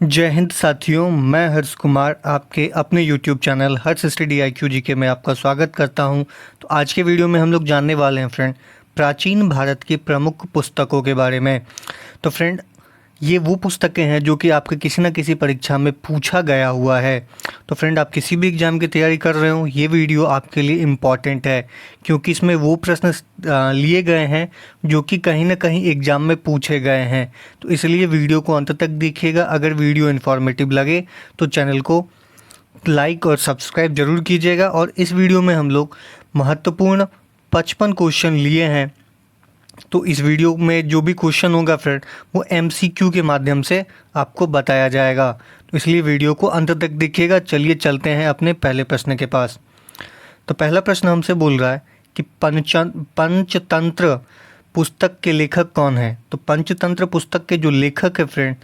जय हिंद साथियों, मैं हर्ष कुमार आपके अपने YouTube चैनल हर्ष स्टडी IQ जीके में आपका स्वागत करता हूं। तो आज के वीडियो में हम लोग जानने वाले हैं फ्रेंड, प्राचीन भारत की प्रमुख पुस्तकों के बारे में। तो फ्रेंड, ये वो पुस्तकें हैं जो कि आपके किसी न किसी परीक्षा में पूछा गया हुआ है। तो फ्रेंड, आप किसी भी एग्ज़ाम की तैयारी कर रहे हो, ये वीडियो आपके लिए इम्पॉर्टेंट है, क्योंकि इसमें वो प्रश्न लिए गए हैं जो कि कहीं ना कहीं एग्ज़ाम में पूछे गए हैं। तो इसलिए वीडियो को अंत तक देखिएगा। अगर वीडियो इन्फॉर्मेटिव लगे तो चैनल को लाइक और सब्सक्राइब ज़रूर कीजिएगा। और इस वीडियो में हम लोग महत्वपूर्ण 55 क्वेश्चन लिए हैं। तो इस वीडियो में जो भी क्वेश्चन होगा फ्रेंड, वो MCQ के माध्यम से आपको बताया जाएगा। तो इसलिए वीडियो को अंत तक देखिएगा। चलिए चलते हैं अपने पहले प्रश्न के पास। तो पहला प्रश्न हमसे बोल रहा है कि पंचतंत्र पुस्तक के लेखक कौन है। तो पंचतंत्र पुस्तक के जो लेखक है फ्रेंड,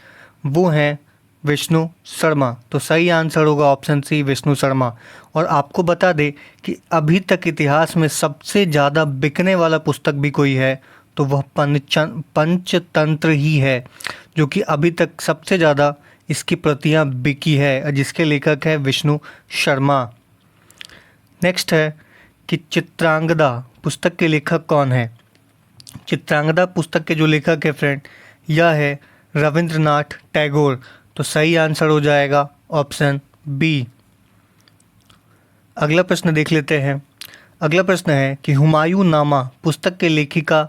वो हैं विष्णु शर्मा। तो सही आंसर होगा ऑप्शन सी, विष्णु शर्मा। और आपको बता दें कि अभी तक इतिहास में सबसे ज़्यादा बिकने वाला पुस्तक भी कोई है तो वह पंचतंत्र ही है, जो कि अभी तक सबसे ज़्यादा इसकी प्रतियां बिकी है, जिसके लेखक है विष्णु शर्मा। नेक्स्ट है कि चित्रांगदा पुस्तक के लेखक कौन है। चित्रांगदा पुस्तक के जो लेखक है फ्रेंड, यह है रविंद्रनाथ टैगोर। तो सही आंसर हो जाएगा ऑप्शन बी। अगला प्रश्न देख लेते हैं। अगला प्रश्न है कि हुमायूं नामा पुस्तक के लेखिका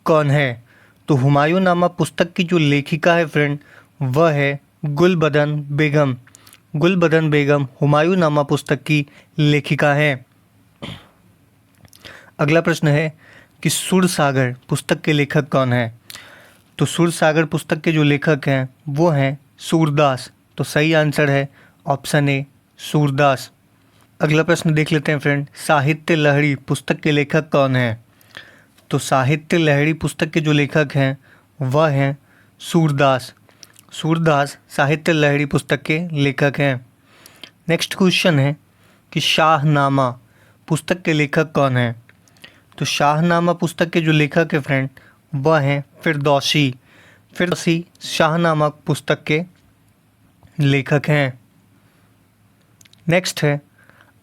कौन है। तो हुमायूं नामा पुस्तक की जो लेखिका है फ्रेंड, वह है गुलबदन बेगम। गुलबदन बेगम हुमायूं नामा पुस्तक की लेखिका है। अगला प्रश्न है कि सुरसागर पुस्तक के लेखक कौन है। तो सुरसागर पुस्तक के जो लेखक हैं वो हैं सूरदास। तो सही आंसर है ऑप्शन ए, सूरदास। अगला प्रश्न देख लेते हैं फ्रेंड, साहित्य लहरी पुस्तक के लेखक कौन है। तो साहित्य लहरी पुस्तक के जो लेखक हैं वह हैं सूरदास। सूरदास साहित्य लहरी पुस्तक के लेखक हैं। नेक्स्ट क्वेश्चन है कि शाहनामा पुस्तक के लेखक कौन है। तो शाहनामा पुस्तक के जो लेखक है फ्रेंड, वह हैं फिरदौसी। फिरदौसी शाहनामा पुस्तक के लेखक हैं। नेक्स्ट है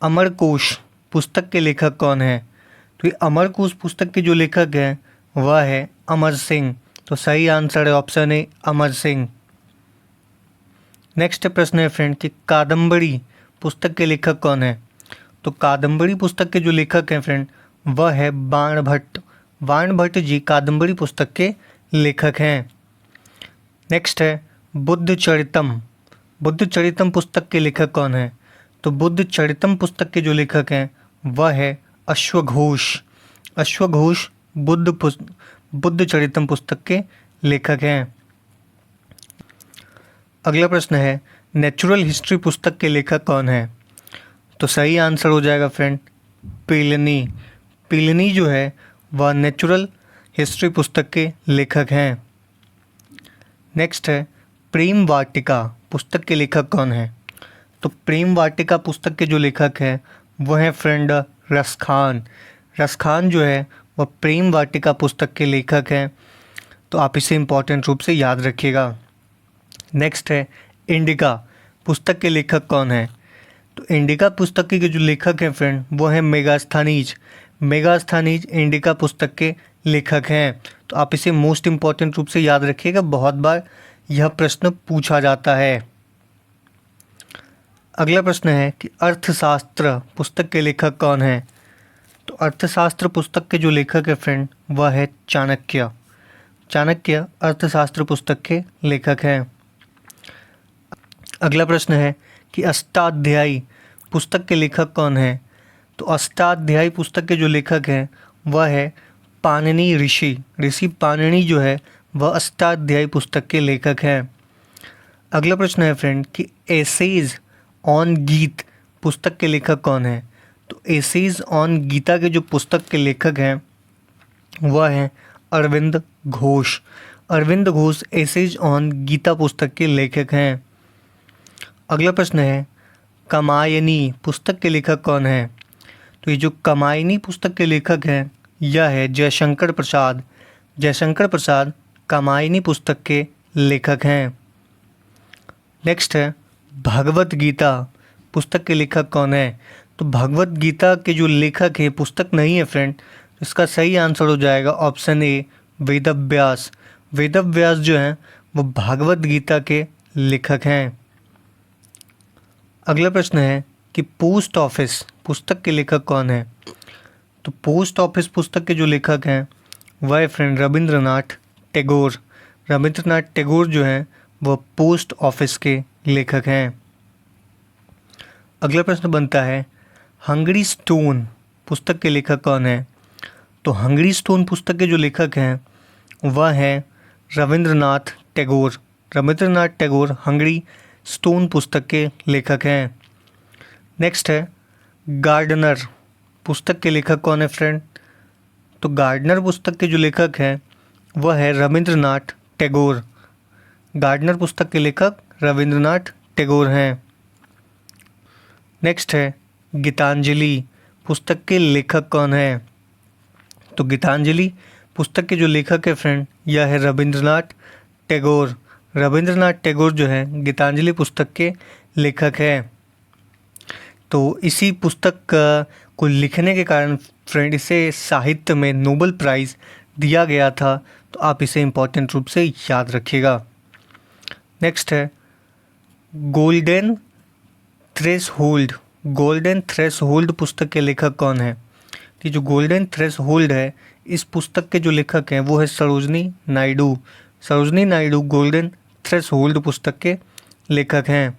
अमरकोश पुस्तक के लेखक कौन है। तो ये अमरकोश पुस्तक के जो लेखक हैं वह है अमर सिंह। तो सही आंसर है option A, Amar Singh. Next प्रश्न है फ्रेंड कि कादम्बरी पुस्तक के लेखक कौन है। तो कादम्बरी पुस्तक के जो लेखक हैं फ्रेंड, वह है बाणभट्ट। बाणभट्ट जी कादम्बरी पुस्तक के लेखक हैं। नेक्स्ट है बुद्ध चरितम। बुद्ध चरितम पुस्तक के लेखक कौन है। तो बुद्ध चरितम पुस्तक के जो लेखक हैं वह है अश्वघोष। अश्वघोष बुद्ध चरितम पुस्तक के लेखक हैं। अगला प्रश्न है नेचुरल हिस्ट्री पुस्तक के लेखक कौन है। तो सही आंसर हो जाएगा फ्रेंड प्लिनी। प्लिनी जो है वह नेचुरल हिस्ट्री पुस्तक के लेखक हैं। नेक्स्ट है प्रेम वाटिका पुस्तक के लेखक कौन है। तो प्रेम वाटिका पुस्तक के जो लेखक हैं वह हैं फ्रेंड रसखान। रसखान जो है वह प्रेम वाटिका पुस्तक के लेखक हैं। तो आप इसे इम्पॉर्टेंट रूप से याद रखिएगा। नेक्स्ट है इंडिका पुस्तक के लेखक कौन है। तो इंडिका पुस्तक के जो लेखक हैं फ्रेंड, वो हैं मेगास्थनीज। मेगास्थनीज इंडिका पुस्तक के लेखक हैं। तो आप इसे मोस्ट इम्पॉर्टेंट रूप से याद रखिएगा, बहुत बार यह प्रश्न पूछा जाता है। अगला प्रश्न है कि अर्थशास्त्र पुस्तक के लेखक कौन है। तो अर्थशास्त्र पुस्तक के जो लेखक है फ्रेंड, वह है चाणक्य। चाणक्य अर्थशास्त्र पुस्तक के लेखक हैं। अगला प्रश्न है कि अष्टाध्यायी पुस्तक के लेखक कौन है। तो अष्टाध्यायी पुस्तक के जो लेखक हैं वह है पाणिनि ऋषि। ऋषि पाणिनि जो है वह अष्टाध्यायी पुस्तक के लेखक हैं। अगला प्रश्न है फ्रेंड कि एसेज ऑन गीत पुस्तक के लेखक कौन है। तो एसेज ऑन गीता के जो पुस्तक के लेखक हैं वह हैं अरविंद घोष। अरविंद घोष एसेज ऑन गीता पुस्तक के लेखक हैं। अगला प्रश्न है कामायनी पुस्तक के लेखक कौन है। तो ये जो कामायनी पुस्तक के लेखक हैं यह है जयशंकर प्रसाद। जयशंकर प्रसाद कामायनी पुस्तक के लेखक हैं। नेक्स्ट है भगवत गीता पुस्तक के लेखक कौन है? तो भगवत गीता के जो लेखक है पुस्तक नहीं है फ्रेंड, इसका सही आंसर हो जाएगा ऑप्शन ए वेदव्यास। वेदव्यास जो हैं वो भागवत गीता के लेखक हैं। अगला प्रश्न है कि पोस्ट ऑफिस पुस्तक के लेखक कौन है? तो पोस्ट ऑफिस पुस्तक के जो लेखक हैं वह है फ्रेंड रविंद्रनाथ टैगोर। रविंद्रनाथ टैगोर जो हैं वह पोस्ट ऑफिस के लेखक हैं। अगला प्रश्न बनता है हंगरी स्टोन पुस्तक के लेखक कौन है? तो हंगरी स्टोन पुस्तक के जो लेखक हैं वह हैं रविंद्रनाथ टैगोर। रविंद्रनाथ टैगोर हंगरी स्टोन पुस्तक के लेखक हैं। नेक्स्ट है गार्डनर पुस्तक के लेखक कौन है फ्रेंड? तो गार्डनर पुस्तक के जो लेखक हैं वह है रविंद्रनाथ टैगोर। गार्डनर पुस्तक के लेखक रविंद्रनाथ टैगोर हैं। नेक्स्ट है गीतांजलि पुस्तक के लेखक कौन है? तो गीतांजलि पुस्तक के जो लेखक है फ्रेंड यह है रविंद्रनाथ टैगोर। रविंद्रनाथ टैगोर जो है गीतांजलि पुस्तक के लेखक हैं। तो इसी पुस्तक को लिखने के कारण फ्रेंड इसे साहित्य में नोबेल प्राइज़ दिया गया था, तो आप इसे इम्पोर्टेंट रूप से याद रखिएगा। नेक्स्ट है गोल्डन थ्रेशोल्ड। गोल्डन थ्रेशोल्ड पुस्तक के लेखक कौन है? ये जो गोल्डन थ्रेशोल्ड है इस पुस्तक के जो लेखक हैं वो है सरोजनी नायडू। सरोजनी नायडू गोल्डन थ्रेशोल्ड पुस्तक के लेखक हैं।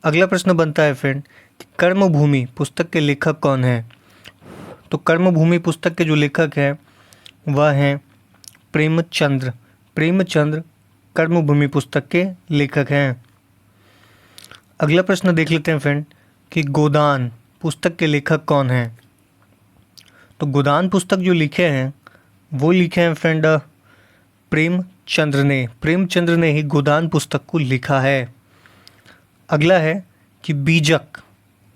अगला प्रश्न बनता है फ्रेंड कि कर्मभूमि पुस्तक के लेखक कौन है? तो कर्मभूमि पुस्तक के जो लेखक हैं वह हैं प्रेमचंद्र। प्रेमचंद्र कर्मभूमि पुस्तक के लेखक हैं। अगला प्रश्न देख लेते हैं फ्रेंड कि गोदान पुस्तक के लेखक कौन हैं? तो गोदान पुस्तक जो लिखे हैं वो लिखे हैं फ्रेंड प्रेमचंद्र ने। प्रेमचंद्र ने ही गोदान पुस्तक को लिखा है। अगला है कि बीजक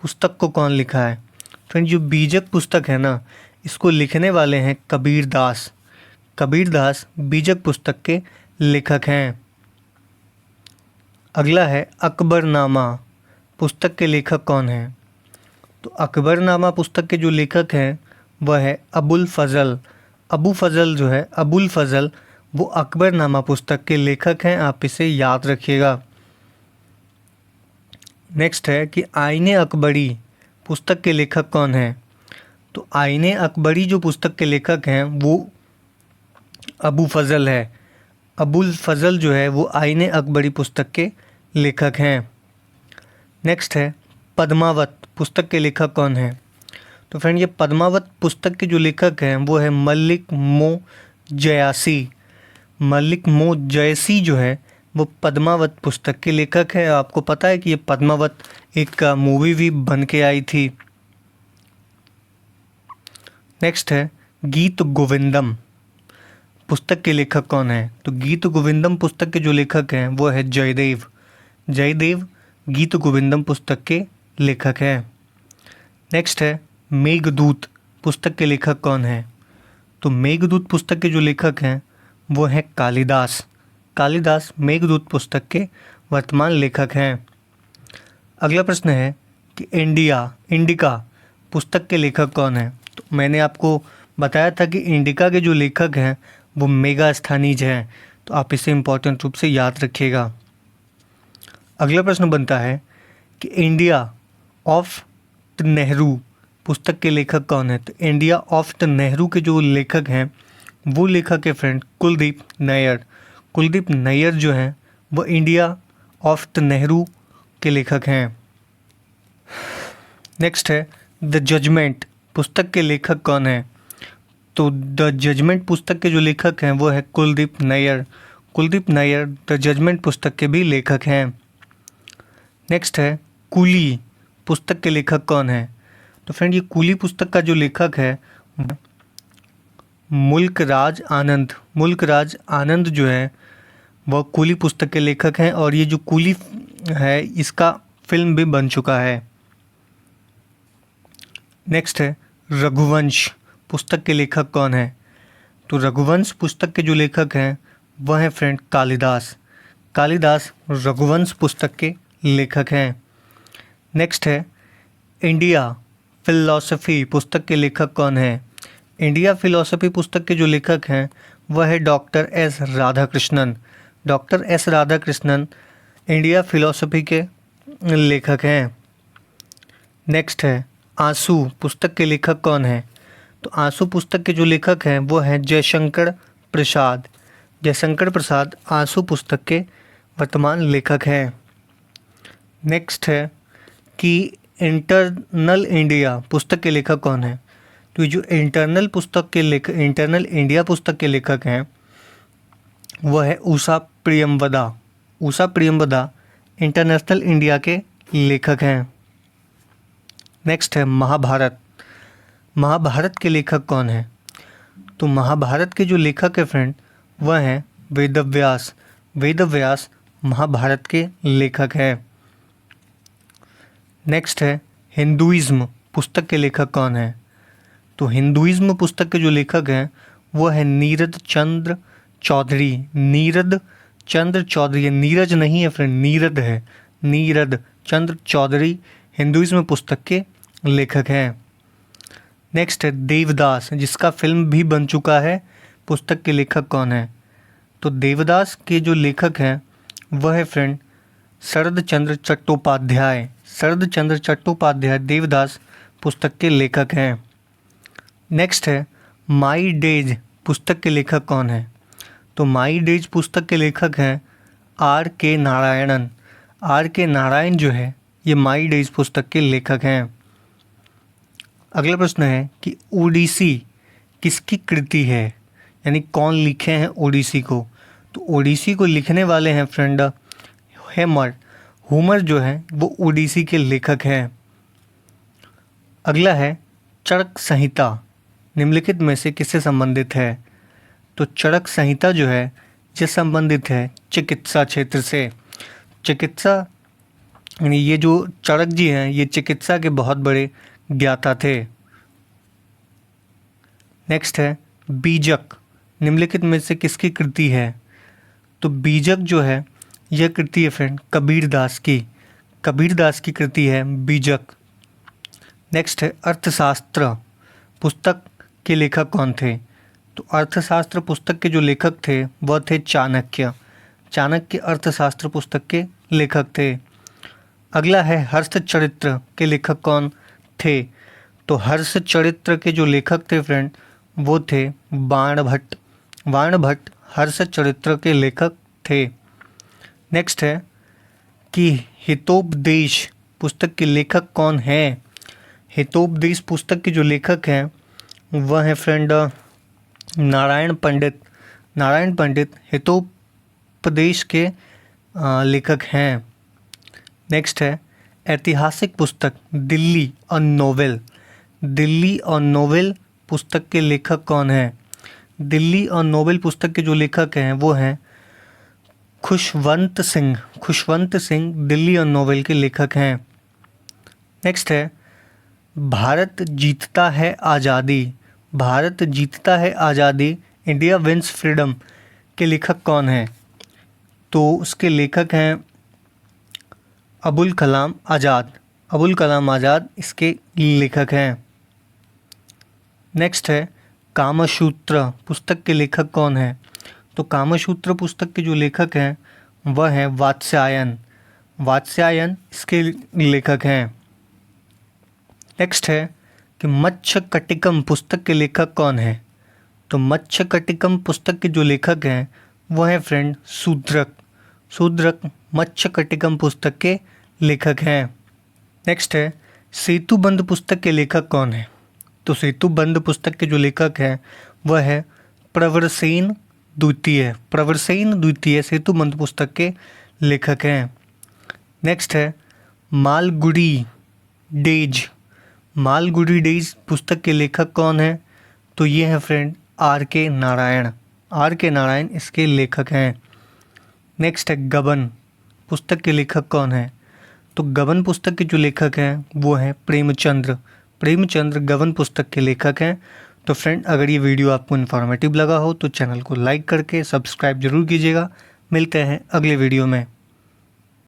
पुस्तक को कौन लिखा है? फ्रेंड जो बीजक पुस्तक है ना इसको लिखने वाले हैं कबीर दास। कबीर दास बीजक पुस्तक के लेखक हैं। अगला है अकबरनामा पुस्तक के लेखक कौन है? तो अकबरनामा पुस्तक के जो लेखक हैं वह है अबुल फजल। अबू फजल जो है अबुल फजल वो अकबरनामा पुस्तक के लेखक हैं, आप इसे याद रखिएगा। नेक्स्ट है कि आईने अकबरी पुस्तक के लेखक कौन है? तो आईने अकबरी जो पुस्तक के लेखक हैं वो अबू फजल है। अबुल फजल जो है वो आईने अकबरी पुस्तक के लेखक हैं। नेक्स्ट है पद्मावत पुस्तक के लेखक कौन है? तो फ्रेंड ये पद्मावत पुस्तक के जो लेखक हैं वो है मलिक मो जयासी। मलिक मो जयसी जो है वो पद्मावत पुस्तक के लेखक है। आपको पता है कि ये पद्मावत एक मूवी भी बन के आई थी। नेक्स्ट है गीत गोविंदम पुस्तक के लेखक कौन है? तो गीत गोविंदम पुस्तक के जो लेखक हैं वो है जयदेव। जयदेव गीत गोविंदम पुस्तक के लेखक हैं। नेक्स्ट है मेघदूत पुस्तक के लेखक कौन है? तो मेघदूत पुस्तक के जो लेखक हैं वो हैं कालिदास। कालिदास मेघदूत पुस्तक के वर्तमान लेखक हैं। अगला प्रश्न है कि इंडिका पुस्तक के लेखक कौन है? तो मैंने आपको बताया था कि इंडिका के जो लेखक हैं वो मेगास्थनीज हैं, तो आप इसे इम्पोर्टेंट रूप से याद रखिएगा। अगला प्रश्न बनता है कि इंडिया ऑफ द नेहरू पुस्तक के लेखक कौन है? तो इंडिया ऑफ द नेहरू के जो लेखक हैं वो लेखक है फ्रेंड कुलदीप नैयर। कुलदीप नैयर जो हैं वो इंडिया ऑफ द नेहरू के लेखक हैं। नेक्स्ट है द जजमेंट पुस्तक के लेखक कौन है? तो द जजमेंट पुस्तक के जो लेखक हैं वो है कुलदीप नैयर। कुलदीप नैयर द जजमेंट पुस्तक के भी लेखक हैं। नेक्स्ट है कूली पुस्तक के लेखक कौन है? तो फ्रेंड ये कूली पुस्तक का जो लेखक है मुल्कराज आनंद। मुल्कराज आनंद जो है वह कूली पुस्तक के लेखक हैं, और ये जो कूली है इसका फिल्म भी बन चुका है। नेक्स्ट है रघुवंश पुस्तक के लेखक कौन है? तो रघुवंश पुस्तक के जो लेखक हैं वह हैं फ्रेंड कालिदास। कालिदास रघुवंश पुस्तक के लेखक हैं। नेक्स्ट है इंडिया फिलॉसफी पुस्तक के लेखक कौन है? इंडिया फिलॉसफी पुस्तक के जो लेखक हैं वह है doctor S Radhakrishnan. Doctor S Radhakrishnan India philosophy के लेखक हैं। नेक्स्ट है आंसू पुस्तक के लेखक कौन है? तो आंसू पुस्तक के जो लेखक हैं वो हैं जयशंकर प्रसाद। जयशंकर प्रसाद आंसू पुस्तक के वर्तमान लेखक हैं। नेक्स्ट है कि इंटरनल इंडिया पुस्तक के लेखक कौन है? तो ये जो इंटरनल इंडिया पुस्तक के लेखक हैं वह है उषा प्रियमवदा। उषा प्रियमवदा इंटरनेशनल इंडिया के लेखक हैं। नेक्स्ट है महाभारत। महाभारत के लेखक कौन है? तो महाभारत के जो लेखक है फ्रेंड वह हैं वेदव्यास। वेदव्यास महाभारत के लेखक हैं। नेक्स्ट है हिंदुइज्म पुस्तक के लेखक कौन है? तो हिंदुइज्म पुस्तक के जो लेखक हैं वो है नीरद चंद्र चौधरी। नीरद चंद्र चौधरी, नीरज नहीं है फ्रेंड, नीरद है। नीरद चंद्र चौधरी हिंदुइज्म पुस्तक के लेखक हैं। नेक्स्ट है देवदास, जिसका फिल्म भी बन चुका है, पुस्तक के लेखक कौन है? तो देवदास के जो लेखक हैं वह है फ्रेंड शरद चंद्र चट्टोपाध्याय। शरद चंद्र चट्टोपाध्याय देवदास पुस्तक के लेखक हैं। नेक्स्ट है माई डेज पुस्तक के लेखक कौन है? तो माई डेज पुस्तक के लेखक हैं आर के नारायणन। आर के नारायण जो है ये माई डेज पुस्तक के लेखक हैं। अगला प्रश्न है कि ओडिसी किसकी कृति है, यानी कौन लिखे हैं ओडिसी को? तो ओडिसी को लिखने वाले हैं फ्रेंड होमर। होमर जो है वो ओडिसी के लेखक हैं। अगला है चरक संहिता निम्नलिखित में से किससे संबंधित है? तो चरक संहिता जो है ये संबंधित है चिकित्सा क्षेत्र से। चिकित्सा यानी ये जो चरक जी हैं ये चिकित्सा के बहुत बड़े ज्ञाता थे। नेक्स्ट है बीजक निम्नलिखित में से किसकी कृति है? तो बीजक जो है यह कृति है फ्रेंड कबीरदास की। कबीरदास की कृति है बीजक। नेक्स्ट है अर्थशास्त्र पुस्तक के लेखक कौन थे? तो अर्थशास्त्र पुस्तक के जो लेखक थे वह थे चाणक्य। चाणक्य अर्थशास्त्र पुस्तक के लेखक थे। अगला है हर्षचरित्र के लेखक कौन थे? तो हर्षचरित्र के जो लेखक थे फ्रेंड वो थे बाणभट्ट। बाणभट्ट हर्षचरित्र के लेखक थे। नेक्स्ट है कि हितोपदेश पुस्तक के लेखक कौन है? हितोपदेश पुस्तक के जो लेखक हैं वह है फ्रेंड नारायण पंडित। नारायण पंडित हितोपदेश के लेखक हैं। नेक्स्ट है ऐतिहासिक पुस्तक दिल्ली और नोवेल। दिल्ली और नोवेल पुस्तक के लेखक कौन है? दिल्ली और नोवेल पुस्तक के जो लेखक हैं वो हैं खुशवंत सिंह। खुशवंत सिंह दिल्ली और नोवेल के लेखक हैं। नेक्स्ट है भारत जीतता है आज़ादी। भारत जीतता है आज़ादी इंडिया विंस फ्रीडम के लेखक कौन है? तो उसके लेखक हैं अबुल कलाम आज़ाद। अबुल कलाम आज़ाद इसके लेखक हैं। नेक्स्ट है कामसूत्र पुस्तक के लेखक कौन है? तो कामसूत्र पुस्तक के जो लेखक हैं वह हैं वात्स्यायन। वात्स्यायन इसके लेखक हैं। नेक्स्ट है कि मत्स्यकटिकम पुस्तक के लेखक कौन है? तो मत्स्यकटिकम पुस्तक के जो लेखक हैं वह हैं फ्रेंड शूद्रक। शूद्रक मत्स्यकटिकम पुस्तक के लेखक हैं। नेक्स्ट है सेतुबंध पुस्तक के लेखक कौन है? तो सेतुबंध पुस्तक के जो लेखक हैं वह है प्रवरसेन द्वितीय। प्रवरसेन द्वितीय सेतुबंध पुस्तक के लेखक हैं। नेक्स्ट है मालगुडी डेज। मालगुडी डेज पुस्तक के लेखक कौन है? तो ये है फ्रेंड आर के नारायण। आर के नारायण इसके लेखक हैं। नेक्स्ट है गबन पुस्तक के लेखक कौन है? तो गबन पुस्तक के जो लेखक हैं वो हैं प्रेमचंद्र। प्रेमचंद्र गबन पुस्तक के लेखक हैं। तो फ्रेंड अगर ये वीडियो आपको इन्फॉर्मेटिव लगा हो तो चैनल को लाइक करके सब्सक्राइब जरूर कीजिएगा। मिलते हैं अगले वीडियो में।